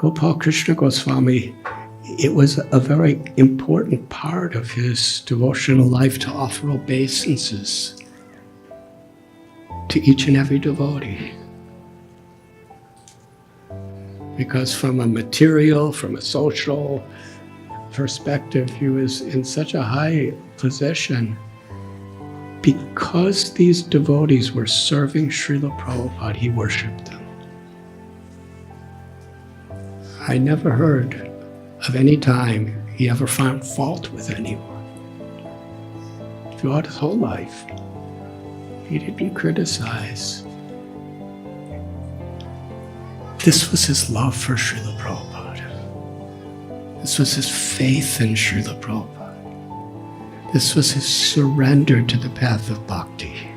Gopal Krishna Goswami, it was a very important part of his devotional life to offer obeisances to each and every devotee. Because from a material, from a social perspective, he was in such a high position. Because these devotees were serving Srila Prabhupada, he worshipped them. I never heard of any time he ever found fault with anyone. Throughout his whole life, he didn't criticize. This was his love for Srila Prabhupada. This was his faith in Srila Prabhupada. This was his surrender to the path of bhakti.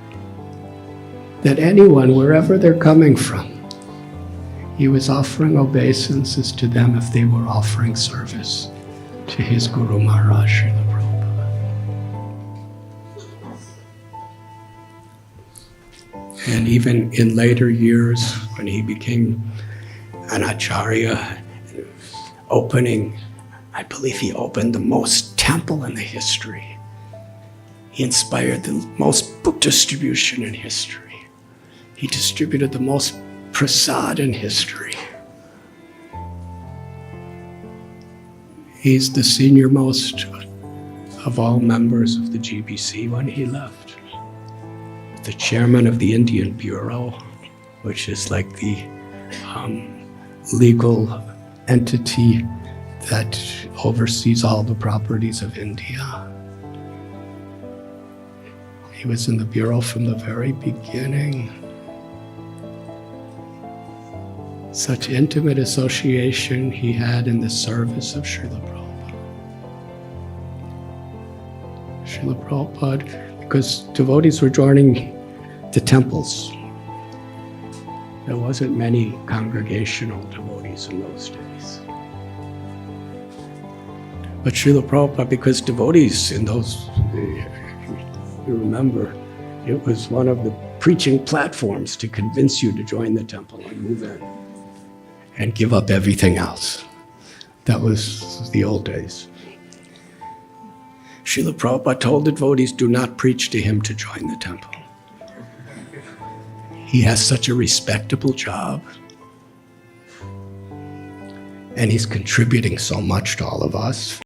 That anyone, wherever they're coming from, he was offering obeisances to them if they were offering service to his Guru Maharaj, Srila Prabhupada. And even in later years, when he became an acharya, I believe he opened the most temple in the history. He inspired the most book distribution in history. He distributed the most prasad in history. He's the senior most of all members of the GBC when he left. The chairman of the Indian Bureau, which is like the legal entity that oversees all the properties of India. He was in the Bureau from the very beginning. Such intimate association he had in the service of Srila Prabhupada. Srila Prabhupada, because devotees were joining the temples. There wasn't many congregational devotees in those days. But Srila Prabhupada, because devotees in those, you remember, it was one of the preaching platforms to convince you to join the temple and move in and give up everything else. That was the old days. Srila Prabhupada told the devotees, do not preach to him to join the temple. He has such a respectable job. And he's contributing so much to all of us.